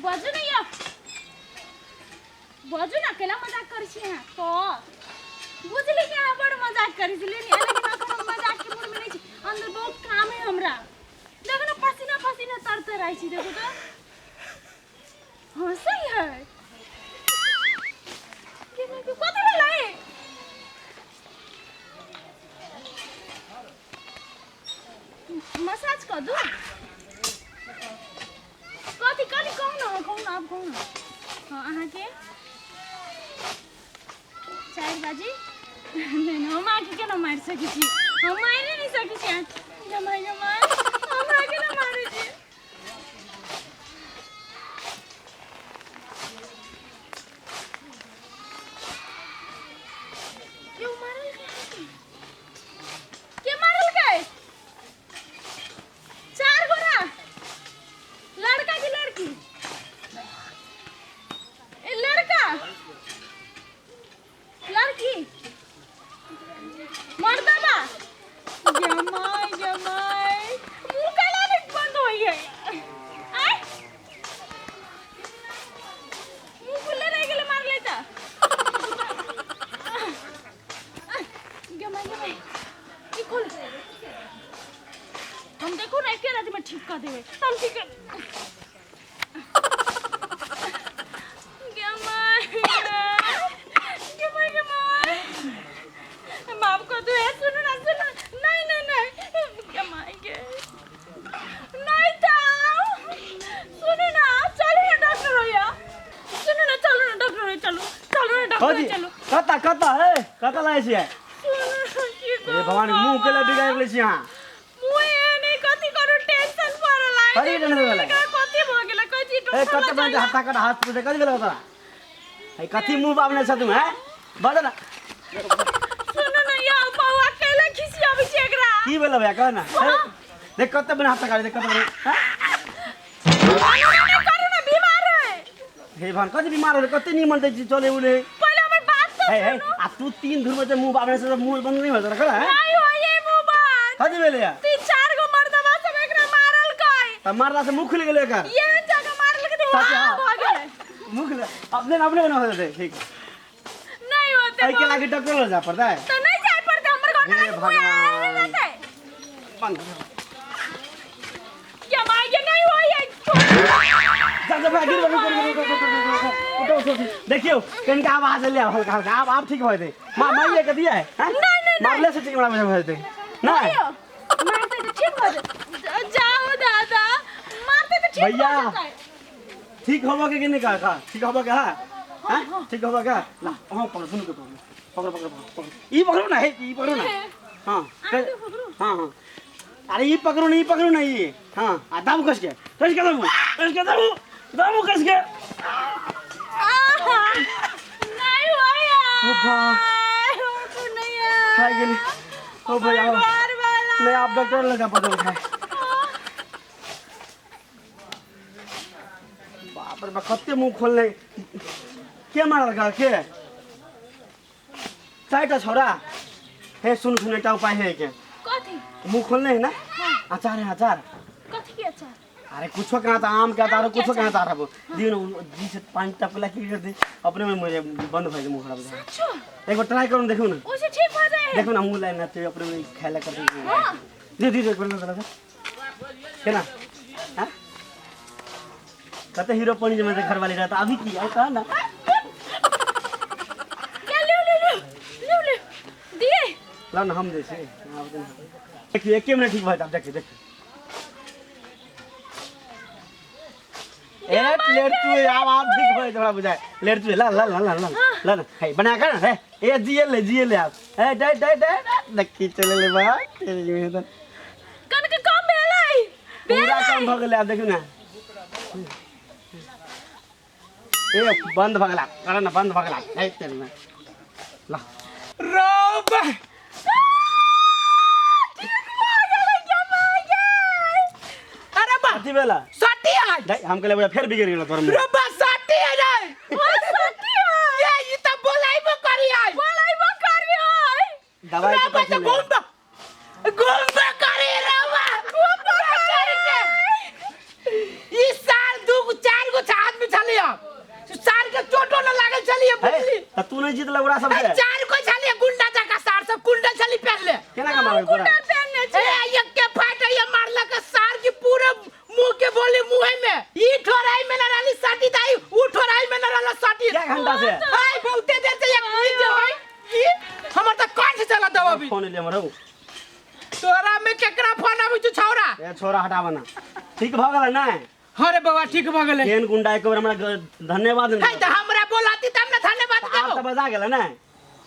बाजू नहीं आ बाजू ना केला मजाक करी छी हां तो बुझली कि हां बड़ मजाक करी छी लेकिन अखन मजाक के मूड में नहीं छी अंदर बहुत काम है हमरा देखो ना पसीना पसीना तरतर आई छी देखो तो हां सही है के कथि भेलै मसाज कर दो कथि कथि कहू ना आप कहू ना हां अहाँ के 4 बजे नहीं हम आके केना मार सकै छी हम मारे नहीं सकै छी जमाई जमाई हमरा केना मारे छी क्यों मारल के मारल के 4 गोरा लड़का की लड़की ए लड़का लड़की मर्दबा जमाई जमाई मुंह काला नहीं बंद होई है आय मुंह खुले रह गेले मार लेता जमाई जमाई ई खोल हम देखो ना एके रात में ठीक कर देवे चल ठीक है माफ कर दो है सुनो ना नहीं कमाएंगे नहीं था सुनो ना चलो ना डॉक्टर भैया सुनो ना चलो ना डॉक्टर भैया चलो डॉक्टर चलो कता है कता लाए छी की ए भगवान मुंह के ले बिगाड़ ले छी हां मुंह ए नहीं कथि करू टेंशन पड़ल है कथि टेंशन भेलै कथि भ गेलै कथि ए कते बजे हाथ का हाथ पे कथि भेलै तोरा ए कथि मुंह बाबने छ तुम हैं बोल ना सुनो ना या बाबू अकेले खिसियाबी छै एकरा की भेलै भैया कह ना देख कते बने हाथ का देख कते बने हैं करू ना बीमार है हे भगवान कथि बीमार हो कते नहीं मनते चले उले पहले हमर बात तो हे आ तू 3 धुर में मुंह बाबने से मुंह बंद नहीं होता रखला है नहीं हो ये मुंह बंद कथि भेलै या 3-4 गो मर्दवा सब एकरा मारल कई त मारला से मुंह खुल गेलै का ये जगह मारल के तो भ गेलै मुंह खुल अपने ना हो जाते ठीक नहीं होते आई के लागे डॉक्टर ले जा पड़ता है तो नहीं जाय पड़ता हमर घर हे भगवान बंद क्या मांगे नहीं हो ये जा गिर उठो देखियो कनका आवाज ले हल्का हल्का आप ठीक होय दे मार ले के दिया है नहीं मारले से ठीक बना होय दे नहीं मारते तो ठीक हो जाओ दादा मारते तो ठीक भैया हो जाए ठीक होबो के नहीं का ठीक होबो के हां ठीक होबो का ला हां पकड़ सुन के पकड़ ई पकड़ो ना ई पकड़ो ना हां हां अरे ई पकड़ो नहीं हां आ दाम कस के दाम कस के नहीं होया ओ बा नहीं खाई गेली ओ भैया नहीं आप डॉक्टर लगा पता है बाप रे कते मुंह खोलले के मारल का के चारटा छोरा हे सुन एकटा उपाय है के कथि मुंह खोलने है ना अचार है अचार कथि के अचार अरे कुछ कहाँ था आम का अचार कुछ कहाँ था अब दिन जी से पानी टपला की कर दे अपने में मुझे बंद हो गया मुंह खराब अच्छा एक बार ट्राई करो देखो ना उसे ठीक हो जाए देखो ना मुंह लाइन आते अपने में खाला कर दे दे एक बार ना है ना हां कते हीरो पनी में घर वाली रहता अभी की है कहा ना ले दिए ला ना हम जैसे देखिए एक मिनट ठीक बात आप देखिए एक लेट तू आप ठीक होए थोड़ा बुझाए लेट तू ला है बना कर है ए जिए ले आप ए डे देखी चले ले बा तेरी में कन के काम भेलै पूरा काम भ गेलै आप देखू ना ए बंद भ गेला करे ना बंद भ गेला है तेरी में ला रोब अरे बा अति बेला सटी आज दे हम के ले फिर बिगड़ गेल तोर में रोबा सटी आज ये त बोलाइबो करी आज दवाई के रोबा पैसे त घूमबा करे रोबा घूमबा करे इस साल 2-4 गो छाद तू नहीं जीत लौड़ा सब से चार को छले गुंडा जका सार सब कुंडल छली पहले केना का मारे तोरा कुंडल पहनने ए छे एक के फाटे ये मारला के सार की पूरे मुंह के बोले मुंह में ई ठोराई में ना राली साटी दाई उ ठोराई में ना राला साटी क्या घंटा से हाय बहुते देर से एक ई जो है ई हमर त काठ चला दवा भी फोन ले मरौ तोरा में केकरा फोन आबै छु छौरा ए छोरा हटावा ना ठीक भ गेल ना अरे बाबा ठीक भ गेलै केन गुंडा एक बार हमरा धन्यवाद है त हमरा बोलाती तब ना धन्यवाद आप देबो त बजा गेल ना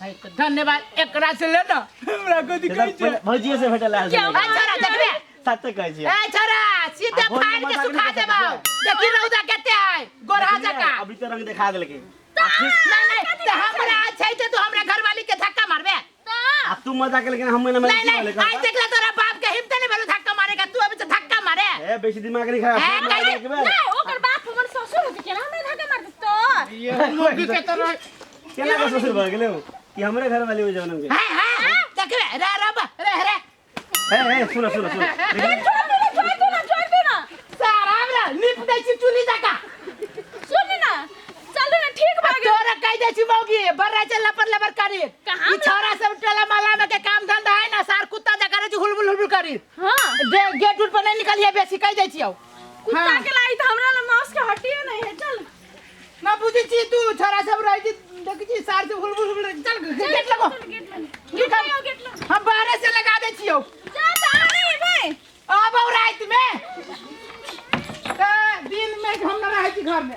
है त धन्यवाद एकरा से ले ना हमरा को दिखाई छै भौजी से भेटल है ए छोरा देखबे सच कहै छी ए छोरा सीधे फाड़ के सुखा देबो देखी रौदा केते है गोरहा जका अभी तो रंग दिखा देलके नहीं नहीं त हमरा छै त तू हमरा घरवाली के धक्का मारबे आ तू मजा के लेकिन हम ना नहीं नहीं आज देखला तोरा बाप के हिम्मत नहीं भेलो धक्का मारेगा तू अभी से धक्का मारे ए बेसी दिमाग नहीं खराब नहीं ओकर बाप हमर ससुर होते केना हमरा धक्का मार दतो ये मुर्गी के तरह केना का ससुर भ गेले कि हमरे घर वाली हो जवन के हां देखबे रे ए सुनो सुनो सुनो छोड़ दो ना सारा हमरा निप दै छी चुली जका सुन ना चल ना ठीक बा गेल तोरा कह दै छी मौगी बर्रा चल लपर लपर करी कहाँ ई छोरा सब टोला माला में के काम धंधा है ना सार कुत्ता जका रे हुलबुल हुलबुल करी हां गेट उठ पर नहीं निकलिए बेसी कह दै छी कुत्ता के लाई त हमरा ना मांस के हटिए नहीं है चल ना बुझी छी तू छोरा सब रह जी देख छी सार से हुलबुल हुलबुल चल गेट लगो गेट लो हम बाहर से लगा दे छियो जा तारी भाई अब रात में दिन में हम ना रह छी घर में